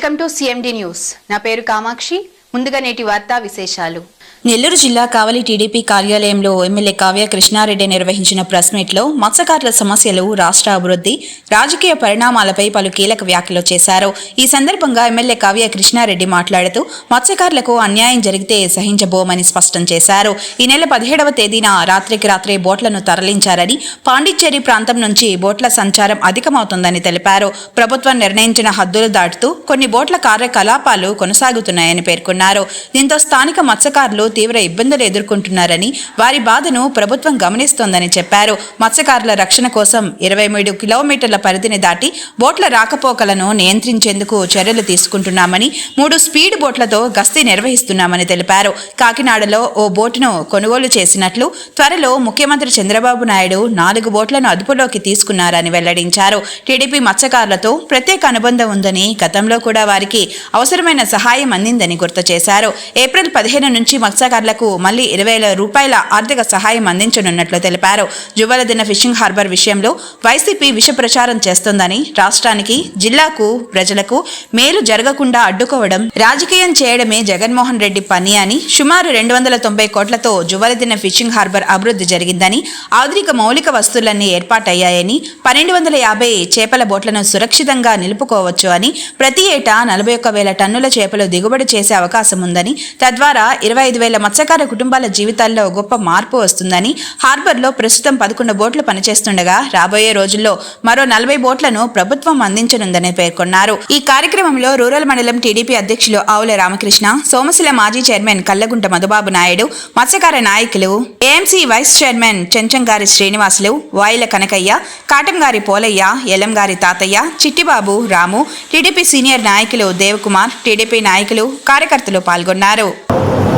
Welcome to CMD news. నా పేరు కామాక్షి. ముందుగా నేటి వార్తా విశేషాలు. నెల్లూరు జిల్లా కావలి టీడీపీ కార్యాలయంలో ఎమ్మెల్యే కావ్య కృష్ణారెడ్డి నిర్వహించిన ప్రెస్ మీట్లో మత్స్యకారుల సమస్యలు, రాష్ట్ర అభివృద్ధి, రాజకీయ పరిణామాలపై పలు కీలక వ్యాఖ్యలు చేశారు. ఈ సందర్భంగా ఎమ్మెల్యే కావ్య కృష్ణారెడ్డి మాట్లాడుతూ మత్స్యకారులకు అన్యాయం జరిగితే సహించబోమని స్పష్టం చేశారు. ఈ నెల 17వ తేదీన రాత్రికి రాత్రే బోట్లను తరలించారని, పాండిచ్చేరి ప్రాంతం నుంచి బోట్ల సంచారం అధికమవుతుందని తెలిపారు. ప్రభుత్వం నిర్ణయించిన హద్దులు దాటుతూ కొన్ని బోట్ల కార్యకలాపాలు కొనసాగుతున్నాయని పేర్కొన్నారు. దీంతో స్థానిక మత్స్యకారులు తీవ్ర ఇబ్బందులు ఎదుర్కొంటున్నారని, వారి బాధను ప్రభుత్వం గమనిస్తోందని చెప్పారు. మత్స్యకారుల రక్షణ కోసం 23 కిలోమీటర్ల పరిధిని దాటి బోట్ల రాకపోకలను నియంత్రించేందుకు చర్యలు తీసుకుంటున్నామని, 3 స్పీడ్ బోట్లతో గస్తీ నిర్వహిస్తున్నామని తెలిపారు. కాకినాడలో ఓ బోటును కొనుగోలు చేసినట్లు, త్వరలో ముఖ్యమంత్రి చంద్రబాబు నాయుడు 4 బోట్లను అదుపులోకి తీసుకున్నారని వెల్లడించారు. టీడీపీ మత్స్యకారులతో ప్రత్యేక అనుబంధం ఉందని, గతంలో కూడా వారికి అవసరమైన సహాయం అందిందని గుర్తు చేశారు. ఏప్రిల్ 15 నుంచి మత్స్యకారులకు మళ్లీ 20,000 రూపాయల ఆర్థిక సహాయం అందించనున్నట్లు తెలిపారు. జువ్వలదిన్న ఫిషింగ్ హార్బర్ విషయంలో వైసీపీ విష ప్రచారం చేస్తోందని, రాష్ట్రానికి, జిల్లాకు, ప్రజలకు మేలు జరగకుండా అడ్డుకోవడం, రాజకీయం చేయడమే జగన్మోహన్ రెడ్డి పని అని, సుమారు 290 కోట్లతో జువ్వలదిన్న ఫిషింగ్ హార్బర్ అభివృద్ధి జరిగిందని, ఆధునిక మౌలిక వస్తువులన్నీ ఏర్పాటయ్యాయని, 1250 చేపల బోట్లను సురక్షితంగా నిలుపుకోవచ్చు అని, ప్రతి ఏటా 41,000 టన్నుల చేపలు దిగుబడి చేసే అవకాశం ఉందని, తద్వారా 25,000 మత్స్యకార కుటుంబాల జీవితాల్లో గొప్ప మార్పు వస్తుందని, హార్బర్లో ప్రస్తుతం 11 బోట్లు పనిచేస్తుండగా రాబోయే రోజుల్లో మరో 40 బోట్లను ప్రభుత్వం అందించనుందని పేర్కొన్నారు. ఈ కార్యక్రమంలో రూరల్ మండలం టీడీపీ అధ్యక్షులు ఆవుల రామకృష్ణ, సోమశిల మాజీ చైర్మన్ కల్లగుంట మధుబాబు నాయుడు, మత్స్యకార నాయకులు, AMC vice chairman చెంచంగారి Srinivasulu, వాయిల Kanakaiah, కాటంగారి Polayya, ఎలంగారి తాతయ్య, చిట్టిబాబు, రాము, టీడీపీ సీనియర్ నాయకులు దేవకుమార్, టీడీపీ నాయకులు, కార్యకర్తలు పాల్గొన్నారు.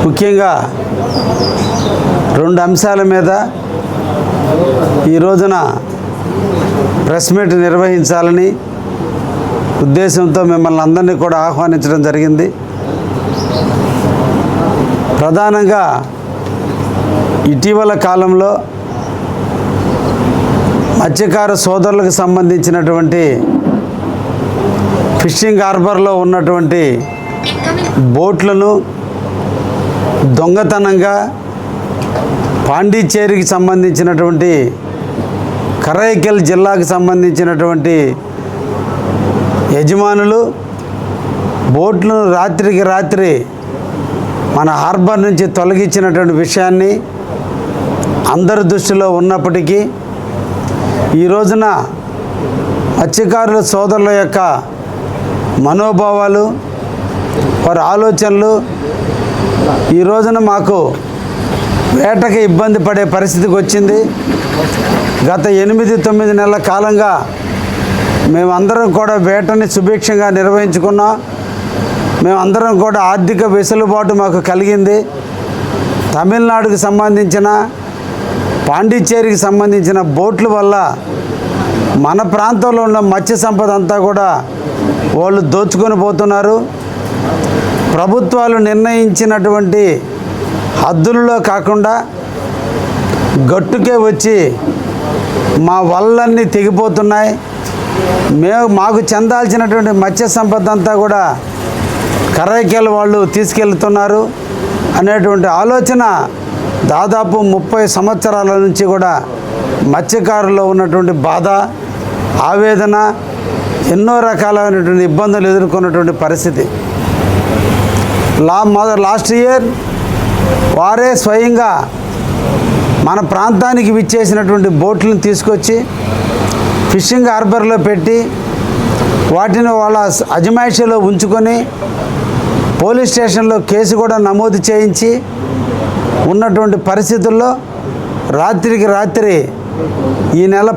ముఖ్యంగా 2 అంశాల మీద ఈ రోజున ప్రెస్ మీట్ నిర్వహించాలని ఉద్దేశంతో మిమ్మల్ని అందరినీ కూడా ఆహ్వానించడం జరిగింది. ప్రధానంగా ఇటీవల కాలంలో మత్స్యకార సోదరులకు సంబంధించినటువంటి ఫిషింగ్ హార్బర్లో ఉన్నటువంటి బోట్లను దొంగతనంగా పాండిచ్చేరికి సంబంధించినటువంటి, కరైకల్ జిల్లాకు సంబంధించినటువంటి యజమానులు బోట్లను రాత్రికి రాత్రి మన హార్బర్ నుంచి తొలగించినటువంటి విషయాన్ని అందరి దృష్టిలో ఉన్నప్పటికీ ఈ రోజున మత్స్యకారుల సోదరుల యొక్క మనోభావాలు, వారి ఆలోచనలు ఈ రోజున మాకు వేటకి ఇబ్బంది పడే పరిస్థితికి వచ్చింది. గత 8-9 నెలల కాలంగా మేమందరం కూడా వేటని సుభిక్షంగా నిర్వహించుకున్నాం. మేమందరం కూడా ఆర్థిక వెసులుబాటు మాకు కలిగింది. తమిళనాడుకు సంబంధించిన, పాండిచ్చేరికి సంబంధించిన బోట్ల వల్ల మన ప్రాంతంలో ఉన్న మత్స్య సంపద అంతా కూడా వాళ్ళు దోచుకొని పోతున్నారు. ప్రభుత్వాలు నిర్ణయించినటువంటి హద్దుల్లో కాకుండా గట్టుకే వచ్చి మా వల్లన్నీ తెగిపోతున్నాయి, మాకు చెందాల్సినటువంటి మత్స్య సంపద అంతా కూడా కరైకేల వాళ్ళు తీసుకెళ్తున్నారు అనేటువంటి ఆలోచన దాదాపు 30 సంవత్సరాల నుంచి కూడా మత్స్యకారుల్లో ఉన్నటువంటి బాధ, ఆవేదన, ఎన్నో రకాలైనటువంటి ఇబ్బందులు ఎదుర్కొన్నటువంటి పరిస్థితి. లాస్ట్ ఇయర్ వారే స్వయంగా మన ప్రాంతానికి విచ్చేసినటువంటి బోట్లను తీసుకొచ్చి ఫిషింగ్ హార్బర్లో పెట్టి వాటిని వాళ్ళ అజమాయిషీలో ఉంచుకొని పోలీస్ స్టేషన్లో కేసు కూడా నమోదు చేయించి ఉన్నటువంటి పరిస్థితుల్లో రాత్రికి రాత్రి ఈ నెల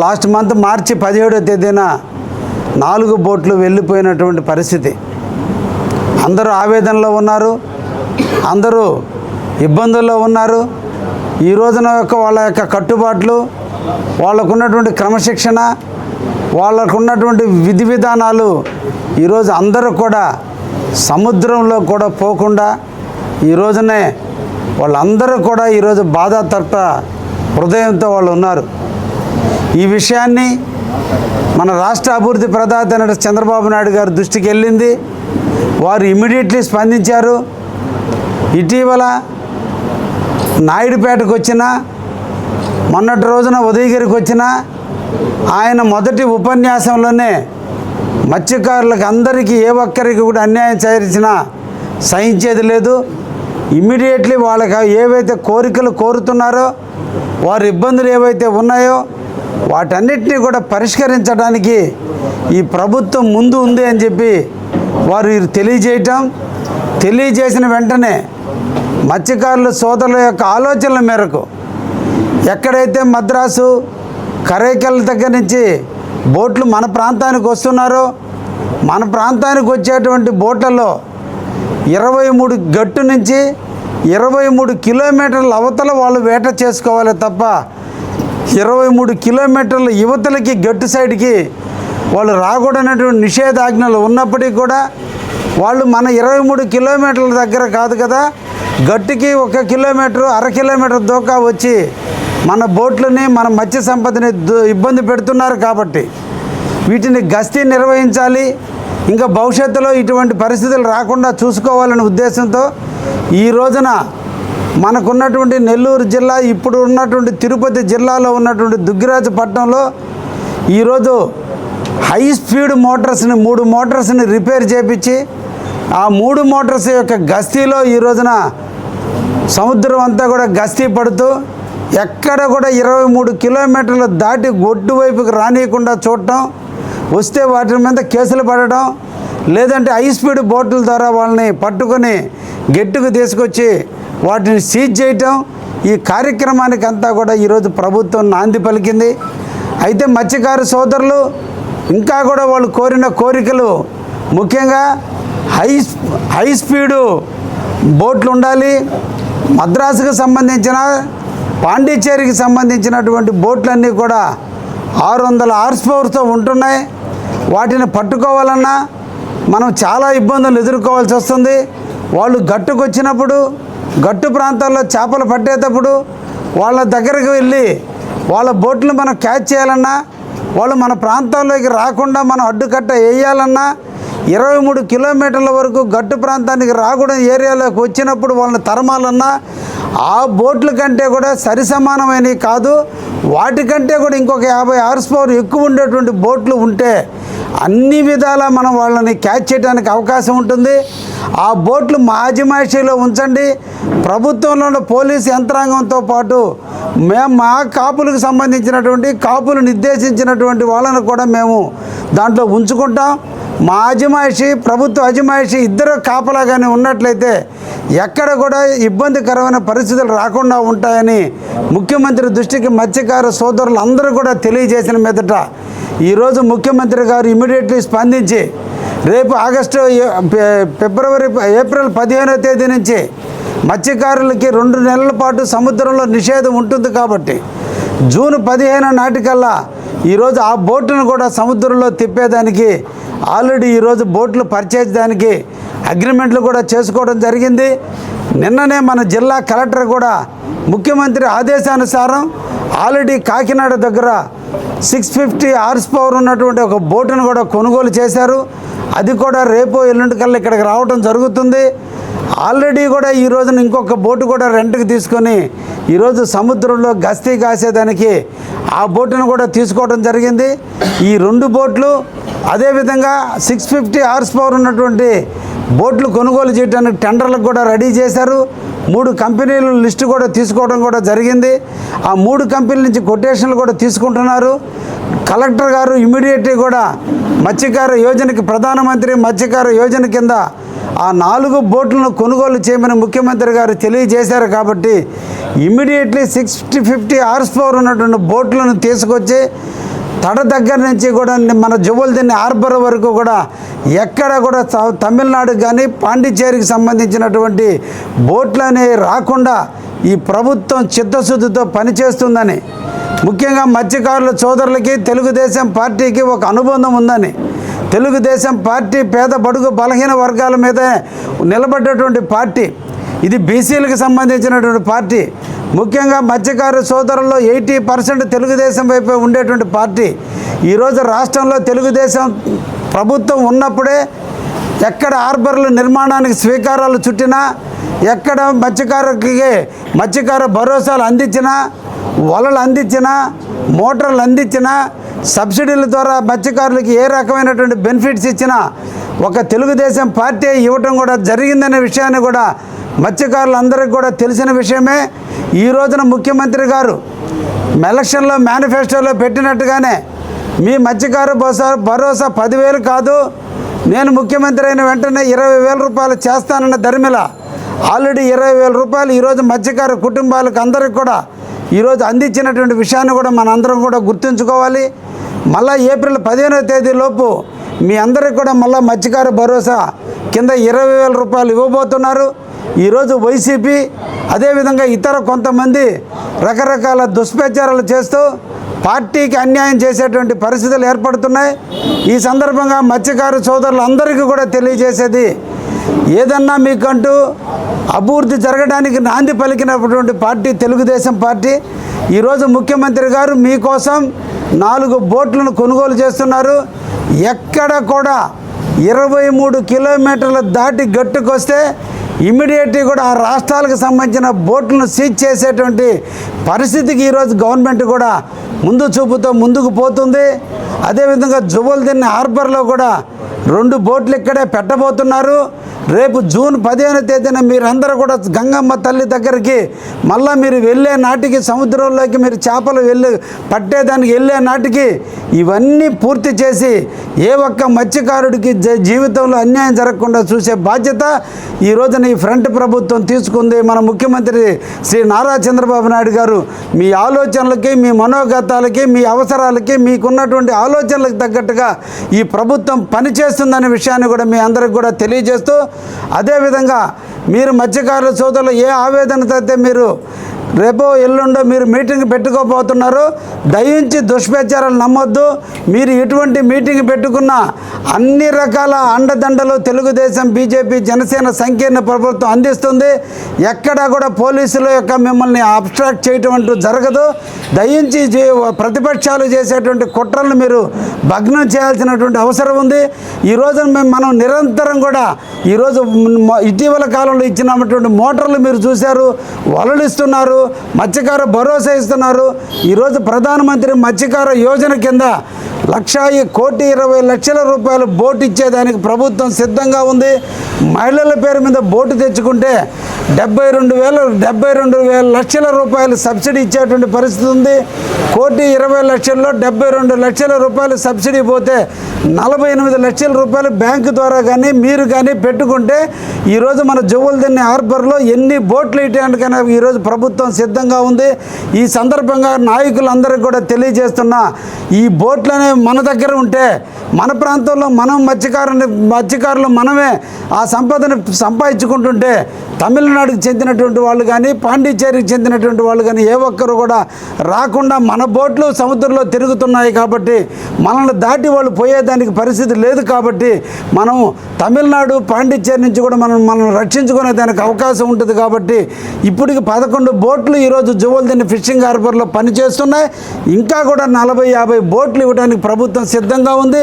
లాస్ట్ మంత్ మార్చి 17వ తేదీన 4 బోట్లు వెళ్ళిపోయినటువంటి పరిస్థితి. అందరూ ఆవేదనలో ఉన్నారు, అందరూ ఇబ్బందుల్లో ఉన్నారు. ఈ రోజున వాళ్ళ యొక్క కట్టుబాట్లు, వాళ్ళకున్నటువంటి క్రమశిక్షణ, వాళ్ళకున్నటువంటి విధి విధానాలు ఈరోజు అందరూ కూడా సముద్రంలో కూడా పోకుండా ఈ రోజునే వాళ్ళందరూ కూడా ఈరోజు బాధాతప్త హృదయంతో వాళ్ళు ఉన్నారు. ఈ విషయాన్ని మన రాష్ట్ర అభివృద్ధి ప్రదాత అయిన చంద్రబాబు నాయుడు గారి దృష్టికి వెళ్ళింది. వారు ఇమ్మీడియట్లీ స్పందించారు. ఇటీవల నాయుడుపేటకు వచ్చిన, మొన్నటి రోజున ఉదయగిరికి వచ్చిన ఆయన మొదటి ఉపన్యాసంలోనే మత్స్యకారులకు అందరికీ ఏ ఒక్కరికి కూడా అన్యాయం చేసినా సహించేది లేదు. ఇమ్మీడియట్లీ వాళ్ళకి ఏవైతే కోరికలు కోరుతున్నారో, వారి ఇబ్బందులు ఏవైతే ఉన్నాయో వాటన్నిటినీ కూడా పరిష్కరించడానికి ఈ ప్రభుత్వం ముందు ఉంది అని చెప్పి వారు తెలియజేసిన వెంటనే మత్స్యకారుల సోదరుల యొక్క ఆలోచనల మేరకు ఎక్కడైతే మద్రాసు కరైకల్ దగ్గర నుంచి బోట్లు మన ప్రాంతానికి వస్తున్నారో, మన ప్రాంతానికి వచ్చేటువంటి బోట్లలో 23 గట్టు నుంచి 23 కిలోమీటర్ల అవతల వాళ్ళు వేట చేసుకోవాలి తప్ప 23 కిలోమీటర్ల యువతలకి గట్టు సైడ్కి వాళ్ళు రాకూడనటువంటి నిషేధాజ్ఞలు ఉన్నప్పటికీ కూడా వాళ్ళు మన 23 కిలోమీటర్ల దగ్గర కాదు కదా, గట్టుకి 1 కిలోమీటర్, అర కిలోమీటర్ దూకా వచ్చి మన బోట్లని, మన మత్స్య సంపదని ఇబ్బంది పెడుతున్నారు. కాబట్టి వీటిని గస్తీ నిర్వహించాలి. ఇంకా భవిష్యత్తులో ఇటువంటి పరిస్థితులు రాకుండా చూసుకోవాలనే ఉద్దేశంతో ఈ రోజున మనకున్నటువంటి నెల్లూరు జిల్లా, ఇప్పుడు ఉన్నటువంటి తిరుపతి జిల్లాలో ఉన్నటువంటి దుగ్గిరాజపట్నంలో ఈరోజు హై స్పీడ్ మోటార్స్ని 3 మోటార్స్ని రిపేర్ చేయించి ఆ 3 మోటార్స్ యొక్క గస్తీలో ఈ రోజున సముద్రం అంతా కూడా గస్తీ పడుతూ ఎక్కడ కూడా 23 కిలోమీటర్లు దాటి ఒడ్డు వైపుకి రానియకుండా చూడటం, వస్తే వాటి మీద కేసులు పడటం, లేదంటే హై స్పీడ్ బోట్ల ద్వారా వాళ్ళని పట్టుకొని గెట్టుకు తీసుకొచ్చి వాటిని సీజ్ చేయటం, ఈ కార్యక్రమానికి అంతా కూడా ఈరోజు ప్రభుత్వం నాంది పలికింది. అయితే మత్స్యకారు సోదరులు ఇంకా కూడా వాళ్ళు కోరిన కోరికలు ముఖ్యంగా హై స్పీడు బోట్లు ఉండాలి. మద్రాసుకు సంబంధించిన, పాండిచ్చేరికి సంబంధించినటువంటి బోట్లన్నీ కూడా 600 హార్స్ పవర్తో ఉంటున్నాయి. వాటిని పట్టుకోవాలన్నా మనం చాలా ఇబ్బందులు ఎదుర్కోవాల్సి వస్తుంది. వాళ్ళు గట్టుకు వచ్చినప్పుడు, గట్టు ప్రాంతాల్లో చేపలు పట్టేటప్పుడు వాళ్ళ దగ్గరికి వెళ్ళి వాళ్ళ బోట్లు మనం క్యాచ్ చేయాలన్నా, వాళ్ళు మన ప్రాంతాల్లోకి రాకుండా మనం అడ్డుకట్ట వేయాలన్నా 23 కిలోమీటర్ల వరకు గట్టు ప్రాంతానికి రాకూడని ఏరియాలోకి వచ్చినప్పుడు వాళ్ళని తరమాలన్నా ఆ బోట్ల కంటే కూడా సరిసమానమైనవి కాదు, వాటికంటే కూడా ఇంకొక 50 హార్స్ పవర్ ఎక్కువ ఉండేటువంటి బోట్లు ఉంటే అన్ని విధాలా మనం వాళ్ళని క్యాచ్ చేయడానికి అవకాశం ఉంటుంది. ఆ బోట్లు మా అజమాయిషీలో ఉంచండి. ప్రభుత్వంలో పోలీసు యంత్రాంగంతో పాటు మేము మా కాపులకు సంబంధించినటువంటి, కాపులు నిర్దేశించినటువంటి వాళ్ళను కూడా మేము దాంట్లో ఉంచుకుంటాం. మా అజమాయిషి, ప్రభుత్వ అజమాయిషి ఇద్దరు కాపలాగానే ఉన్నట్లయితే ఎక్కడ కూడా ఇబ్బందికరమైన పరిస్థితులు రాకుండా ఉంటాయని ముఖ్యమంత్రి దృష్టికి మత్స్యకార సోదరులు అందరూ కూడా తెలియజేసిన మీదట ఈరోజు ముఖ్యమంత్రి గారు ఇమీడియట్లీ స్పందించి రేపు ఏప్రిల్ 15వ తేదీ నుంచి మత్స్యకారులకి 2 నెలల పాటు సముద్రంలో నిషేధం ఉంటుంది. కాబట్టి జూన్ 15 నాటికల్లా ఈరోజు ఆ బోటును కూడా సముద్రంలో తిప్పేదానికి ఆల్రెడీ ఈరోజు బోట్లు పర్చేజ్ దానికి అగ్రిమెంట్లు కూడా చేసుకోవడం జరిగింది. నిన్ననే మన జిల్లా కలెక్టర్ కూడా ముఖ్యమంత్రి ఆదేశానుసారం ఆల్రెడీ కాకినాడ దగ్గర 650 హార్స్ పవర్ ఉన్నటువంటి ఒక బోటును కూడా కొనుగోలు చేశారు. అది కూడా రేపు ఎల్లుండి కల్లా ఇక్కడికి రావడం జరుగుతుంది. ఆల్రెడీ కూడా ఈ రోజున ఇంకొక బోటు కూడా రెంట్కి తీసుకొని ఈరోజు సముద్రంలో గస్తీ కాసేదానికి ఆ బోటును కూడా తీసుకోవడం జరిగింది. ఈ 2 బోట్లు అదేవిధంగా 650 హార్స్ పవర్ ఉన్నటువంటి బోట్లు కొనుగోలు చేయడానికి టెండర్లకు కూడా రెడీ చేశారు. 3 కంపెనీల లిస్టు కూడా తీసుకోవడం కూడా జరిగింది. ఆ 3 కంపెనీల నుంచి కొటేషన్లు కూడా తీసుకుంటున్నారు. కలెక్టర్ గారు ఇమీడియట్లీ కూడా మత్స్యకార యోజనకి, ప్రధానమంత్రి మత్స్యకార యోజన కింద ఆ 4 బోట్లను కొనుగోలు చేయమని ముఖ్యమంత్రి గారు తెలియజేశారు. కాబట్టి ఇమీడియట్లీ 650 హార్స్ పవర్ ఉన్నటువంటి బోట్లను తీసుకొచ్చి తడ దగ్గర నుంచి కూడా మన జువల్దిన్ని హార్బర్ వరకు కూడా ఎక్కడ కూడా తమిళనాడుకి కానీ పాండిచ్చేరికి సంబంధించినటువంటి బోట్లని రాకుండా ఈ ప్రభుత్వం చిత్తశుద్ధితో పనిచేస్తుందని, ముఖ్యంగా మత్స్యకారుల సోదరులకి తెలుగుదేశం పార్టీకి ఒక అనుబంధం ఉందని, తెలుగుదేశం పార్టీ పేద బడుగు బలహీన వర్గాల మీద నిలబడ్డటువంటి పార్టీ, ఇది బీసీలకు సంబంధించినటువంటి పార్టీ. ముఖ్యంగా మత్స్యకారు సోదరుల్లో 80% తెలుగుదేశం వైపే ఉండేటువంటి పార్టీ. ఈరోజు రాష్ట్రంలో తెలుగుదేశం ప్రభుత్వం ఉన్నప్పుడే ఎక్కడ హార్బర్ల నిర్మాణానికి స్వీకారాలు చుట్టినా, ఎక్కడ మత్స్యకార భరోసాలు అందించినా, వలలు అందించినా, మోటార్లు అందించినా, సబ్సిడీల ద్వారా మత్స్యకారులకి ఏ రకమైనటువంటి బెనిఫిట్స్ ఇచ్చినా ఒక తెలుగుదేశం పార్టీ ఇవ్వటం కూడా జరిగిందనే విషయాన్ని కూడా మత్స్యకారులందరికీ కూడా తెలిసిన విషయమే. ఈ రోజున ముఖ్యమంత్రి గారు ఎలక్షన్లో మేనిఫెస్టోలో పెట్టినట్టుగానే మీ మత్స్యకారు భరోసా 10,000 కాదు, నేను ముఖ్యమంత్రి అయిన వెంటనే 20,000 రూపాయలు చేస్తానన్న ధర్మిల ఆల్రెడీ 20,000 రూపాయలు ఈరోజు మత్స్యకారు కుటుంబాలకు అందరికి కూడా ఈరోజు అందించినటువంటి విషయాన్ని కూడా మనందరం కూడా గుర్తుంచుకోవాలి. మళ్ళీ ఏప్రిల్ 15వ తేదీలోపు మీ అందరికి కూడా మళ్ళీ మత్స్యకారు భరోసా కింద 20,000 రూపాయలు ఇవ్వబోతున్నారు. ఈరోజు వైసీపీ అదేవిధంగా ఇతర కొంతమంది రకరకాల దుష్ప్రచారాలు చేస్తూ పార్టీకి అన్యాయం చేసేటువంటి పరిస్థితులు ఏర్పడుతున్నాయి. ఈ సందర్భంగా మత్స్యకారు సోదరులందరికీ కూడా తెలియజేసేది, ఏదన్నా మీకంటూ అభివృద్ధి జరగడానికి నాంది పలికినటువంటి పార్టీ తెలుగుదేశం పార్టీ. ఈరోజు ముఖ్యమంత్రి గారు మీకోసం 4 బోట్లను కొనుగోలు చేస్తున్నారు. ఎక్కడ కూడా 23 కిలోమీటర్లు దాటి గట్టుకొస్తే ఇమ్మీడియట్గా కూడా ఆ రాష్ట్రాలకు సంబంధించిన బోట్లను సీజ్ చేసేటువంటి పరిస్థితికి ఈరోజు గవర్నమెంట్ కూడా ముందు చూపుతో ముందుకు పోతుంది. అదేవిధంగా జువల్దిన్ హార్బర్లో కూడా 2 బోట్లు ఇక్కడే పెట్టబోతున్నారు. రేపు జూన్ 15వ తేదీన మీరందరూ కూడా గంగమ్మ తల్లి దగ్గరికి మళ్ళీ మీరు వెళ్ళే నాటికి, సముద్రంలోకి మీరు చేపలు పట్టేదానికి వెళ్ళే నాటికి ఇవన్నీ పూర్తి చేసి ఏ ఒక్క మత్స్యకారుడికి జీవితంలో అన్యాయం జరగకుండా చూసే బాధ్యత ఈ రోజున ఈ ఫ్రంట్ ప్రభుత్వం తీసుకుంది. మన ముఖ్యమంత్రి శ్రీ నారా చంద్రబాబు నాయుడు గారు మీ ఆలోచనలకి, మీ మనోగతాలకి, మీ అవసరాలకి, మీకున్నటువంటి ఆలోచనలకు తగ్గట్టుగా ఈ ప్రభుత్వం పనిచేస్తుందనే విషయాన్ని కూడా మీ అందరికి కూడా తెలియజేస్తూ, అదేవిధంగా మీరు మత్స్యకారుల సోదరులు ఏ ఆవేదనతో అయితే మీరు రేపో ఎల్లుండో మీరు మీటింగ్ పెట్టుకోబోతున్నారు, దయించి దుష్ప్రచారాలు నమ్మొద్దు. మీరు ఎటువంటి మీటింగ్ పెట్టుకున్నా అన్ని రకాల అండదండలు తెలుగుదేశం, బీజేపీ, జనసేన సంకీర్ణ ప్రభుత్వం అందిస్తుంది. ఎక్కడా కూడా పోలీసుల యొక్క మిమ్మల్ని అబ్స్ట్రాక్ట్ చేయటం అంటూ జరగదు. దయించి ప్రతిపక్షాలు చేసేటువంటి కుట్రలను మీరు భగ్నం చేయాల్సినటువంటి అవసరం ఉంది. ఈరోజు మనం నిరంతరం కూడా ఈరోజు ఇటీవల కాలంలో ఇచ్చినటువంటి మోటార్లు మీరు చూశారు, వలలు ఇస్తున్నారు, మత్స్యకార భరోసా ఇస్తున్నారు. ఈరోజు ప్రధానమంత్రి మత్స్యకార యోజన కింద 1,20,00,000 రూపాయలు బోటు ఇచ్చేదానికి ప్రభుత్వం సిద్ధంగా ఉంది. మహిళల పేరు మీద బోటు తెచ్చుకుంటే 72,000 లక్షల రూపాయలు సబ్సిడీ ఇచ్చేటువంటి పరిస్థితి ఉంది. 1,20,00,000లో 72 లక్షల రూపాయలు సబ్సిడీ పోతే 48 లక్షల రూపాయలు బ్యాంకు ద్వారా కానీ మీరు కానీ పెట్టుకుంటే ఈరోజు మన జువల్దిన్ హార్బర్లో ఎన్ని బోట్లు ఇవ్వడానికైనా ఈరోజు ప్రభుత్వం సిద్ధంగా ఉంది. ఈ సందర్భంగా నాయకులందరికీ కూడా తెలియజేస్తున్నా, ఈ బోట్లనే మన దగ్గర ఉంటే మన ప్రాంతంలో మనం మత్స్యకారులు మనమే ఆ సంపదను సంపాదించుకుంటుంటే తమిళనాడుకి చెందినటువంటి వాళ్ళు కానీ, పాండిచ్చేరికి చెందినటువంటి వాళ్ళు కానీ ఏ ఒక్కరు కూడా రాకుండా మన బోట్లు సముద్రంలో తిరుగుతున్నాయి. కాబట్టి మనల్ని దాటి వాళ్ళు పోయేదానికి పరిస్థితి లేదు. కాబట్టి మనం తమిళనాడు, పాండిచ్చేరి నుంచి కూడా మనం రక్షించుకునే దానికి అవకాశం ఉంటుంది. కాబట్టి ఇప్పటికి 11 బోట్లు ఈరోజు జువల్దిన్ ఫిషింగ్ హార్బర్లో పనిచేస్తున్నాయి. ఇంకా కూడా 40-50 బోట్లు ఇవ్వడానికి ప్రభుత్వం సిద్ధంగా ఉంది.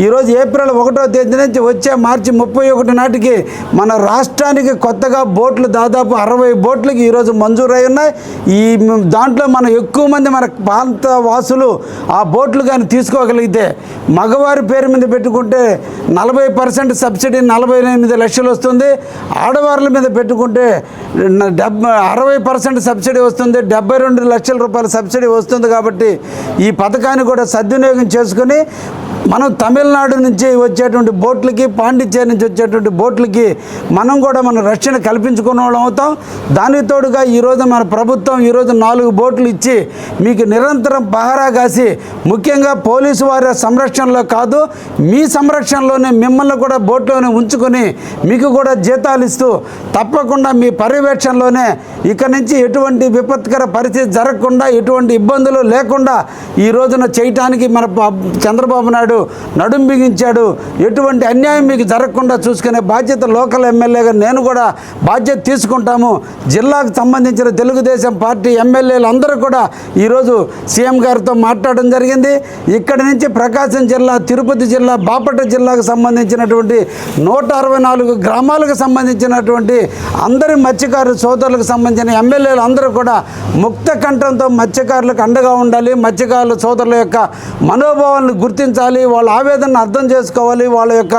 ఈరోజు ఏప్రిల్ 1వ తేదీ నుంచి వచ్చే మార్చి 31 నాటికి మన రాష్ట్రానికి కొత్తగా బోట్లు దాదాపు 60 బోట్లకి ఈరోజు మంజూరై ఉన్నాయి. ఈ దాంట్లో మనం ఎక్కువ మంది మన ప్రాంత వాసులు ఆ బోట్లు కానీ తీసుకోగలిగితే మగవారి పేరు మీద పెట్టుకుంటే 40% సబ్సిడీ 48 లక్షలు వస్తుంది. ఆడవాళ్ళ మీద పెట్టుకుంటే 60% సబ్సిడీ వస్తుంది, 72 లక్షల రూపాయల సబ్సిడీ వస్తుంది. కాబట్టి ఈ పథకాన్ని కూడా సద్వినియోగం చేసుకుని మనం తమిళనాడు నుంచి వచ్చేటువంటి బోట్లకి, పాండిచ్చేరి నుంచి వచ్చేటువంటి బోట్లకి మనం కూడా మన రక్షణ కల్పించుకునే వాళ్ళం అవుతాం. దానికి తోడుగా ఈరోజు మన ప్రభుత్వం ఈరోజు 4 బోట్లు ఇచ్చి మీకు నిరంతరం పహరా కాసి, ముఖ్యంగా పోలీసు వారి సంరక్షణలో కాదు మీ సంరక్షణలోనే మిమ్మల్ని కూడా బోట్లోనే ఉంచుకొని మీకు కూడా జీతాలు ఇస్తూ తప్పకుండా మీ పర్యవేక్షణలోనే ఇక నుంచి ఎటువంటి విపత్కర పరిస్థితి జరగకుండా, ఎటువంటి ఇబ్బందులు లేకుండా ఈ రోజున చేయటానికి మన చంద్రబాబు నాయుడు చేశాడు, నడుం బిగించాడు. ఎటువంటి అన్యాయం మీకు జరగకుండా చూసుకునే బాధ్యత లోకల్ ఎమ్మెల్యేగా నేను కూడా బాధ్యత తీసుకుంటాము. జిల్లాకు సంబంధించిన తెలుగుదేశం పార్టీ ఎమ్మెల్యేలు అందరూ కూడా ఈరోజు సీఎం గారితో మాట్లాడడం జరిగింది. ఇక్కడి నుంచి ప్రకాశం జిల్లా, తిరుపతి జిల్లా, బాపట్ల జిల్లాకు సంబంధించినటువంటి 164 గ్రామాలకు సంబంధించినటువంటి అందరి మత్స్యకారు సోదరులకు సంబంధించిన ఎమ్మెల్యేలు అందరూ కూడా ముక్త కంఠంతో మత్స్యకారులకు అండగా ఉండాలి. మత్స్యకారుల సోదరుల యొక్క మనోభావాలను గుర్తించాలి, వాళ్ళ ఆవేదనను అర్థం చేసుకోవాలి, వాళ్ళ యొక్క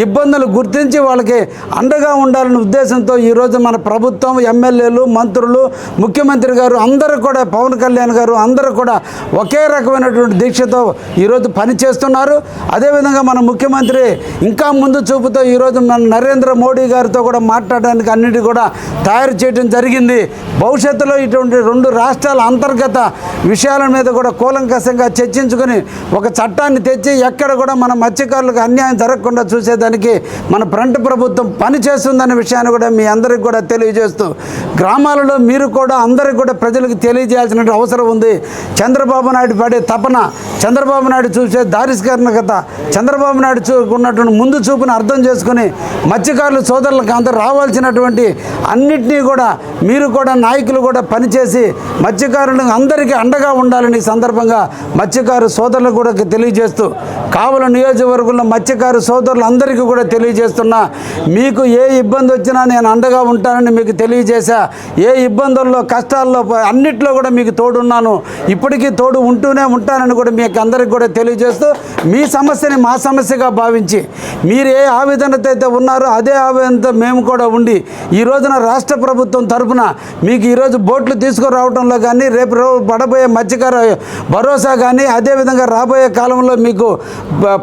ఇబ్బందులు గుర్తించి వాళ్ళకి అండగా ఉండాలనే ఉద్దేశంతో ఈరోజు మన ప్రభుత్వం, ఎమ్మెల్యేలు, మంత్రులు, ముఖ్యమంత్రి గారు అందరూ కూడా, పవన్ కళ్యాణ్ గారు అందరూ కూడా ఒకే రకమైనటువంటి దీక్షతో ఈరోజు పనిచేస్తున్నారు. అదేవిధంగా మన ముఖ్యమంత్రి ఇంకా ముందు చూపుతో ఈరోజు మన నరేంద్ర మోడీ గారితో కూడా మాట్లాడడానికి అన్నిటి కూడా తయారు చేయడం జరిగింది. భవిష్యత్తులో ఇటువంటి 2 రాష్ట్రాల అంతర్గత విషయాల మీద కూడా కూలంకషంగా చర్చించుకొని ఒక చట్టాన్ని తెచ్చి ఎక్కడ కూడా మన మత్స్యకారులకు అన్యాయం జరగకుండా చూసేదానికి మన ఫ్రంట్ ప్రభుత్వం పనిచేస్తుందనే విషయాన్ని కూడా మీ అందరికీ కూడా తెలియజేస్తూ, గ్రామాలలో మీరు కూడా అందరికీ కూడా ప్రజలకు తెలియజేయాల్సిన అవసరం ఉంది. చంద్రబాబు నాయుడు పడే తపన, చంద్రబాబు నాయుడు చూసే దారిస్కరణకత, చంద్రబాబు నాయుడు ఉన్నటువంటి ముందు చూపుని అర్థం చేసుకుని మత్స్యకారుల సోదరులకు అందరూ రావాల్సినటువంటి అన్నిటినీ కూడా మీరు కూడా నాయకులు కూడా పనిచేసి మత్స్యకారులకు అందరికీ అండగా ఉండాలని ఈ సందర్భంగా మత్స్యకారు సోదరులకు కూడా తెలియజేస్తూ, కావలి నియోజకవర్గంలో మత్స్యకారు సోదరులు అందరికీ కూడా తెలియజేస్తున్నా, మీకు ఏ ఇబ్బంది వచ్చినా నేను అండగా ఉంటానని మీకు తెలియజేశా. ఏ ఇబ్బందుల్లో, కష్టాల్లో, అన్నిట్లో కూడా మీకు తోడున్నాను, ఇప్పటికీ తోడు ఉంటూనే ఉంటానని కూడా మీకు అందరికీ కూడా తెలియజేస్తూ, మీ సమస్యని మా సమస్యగా భావించి మీరు ఏ ఆవేదనతో అయితే ఉన్నారో అదే ఆవేదనతో మేము కూడా ఉండి ఈ రోజున రాష్ట్ర ప్రభుత్వం తరఫున మీకు ఈరోజు బోట్లు తీసుకురావడంలో కానీ, రేపు పడబోయే మత్స్యకార భరోసా కానీ, అదేవిధంగా రాబోయే కాలంలో మీకు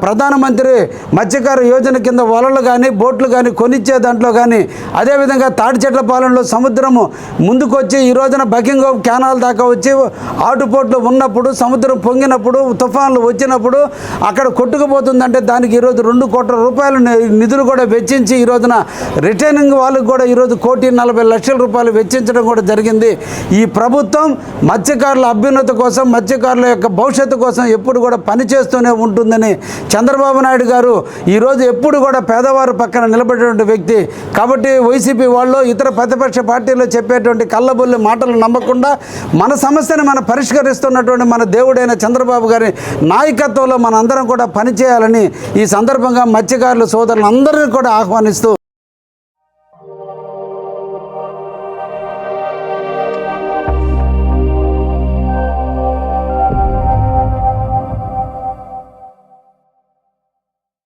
ప్రధానమంత్రి మత్స్యకార యోజన కింద వలలు కానీ, బోట్లు కానీ కొనిచ్చే దాంట్లో కానీ, అదేవిధంగా తాడిచెట్లపాలెంలో సముద్రము ముందుకొచ్చి ఈ రోజున బకింగ్హామ్ కెనాల్ దాకా వచ్చి ఆటుపోట్లు ఉన్నప్పుడు, సముద్రం పొంగినప్పుడు, తుఫాన్లు వచ్చినప్పుడు అక్కడ కొట్టుకుపోతుందంటే దానికి ఈరోజు 2 కోట్ల రూపాయలు నిధులు కూడా వెచ్చించి ఈ రోజున రిటైనింగ్ వాళ్ళకు కూడా ఈరోజు 1,40,00,000 రూపాయలు వెచ్చించడం కూడా జరిగింది. ఈ ప్రభుత్వం మత్స్యకారుల అభ్యున్నతి కోసం, మత్స్యకారుల యొక్క భవిష్యత్తు కోసం ఎప్పుడు కూడా పనిచేస్తూనే ఉంటుందని చంద్రబాబు నాయుడు గారు ఈరోజు ఎప్పుడు కూడా పేదవారు పక్కన నిలబడేటువంటి వ్యక్తి. కాబట్టి వైసీపీ వాళ్ళు, ఇతర ప్రతిపక్ష పార్టీలు చెప్పేటువంటి కళ్ళబొల్లి మాటలు నమ్మకుండా మన సమస్యను మనం పరిష్కరిస్తున్నటువంటి మన దేవుడైన చంద్రబాబు గారి నాయకత్వంలో మనందరం కూడా పనిచేయాలని ఈ సందర్భంగా మత్స్యకారుల సోదరులందరినీ కూడా ఆహ్వానిస్తూ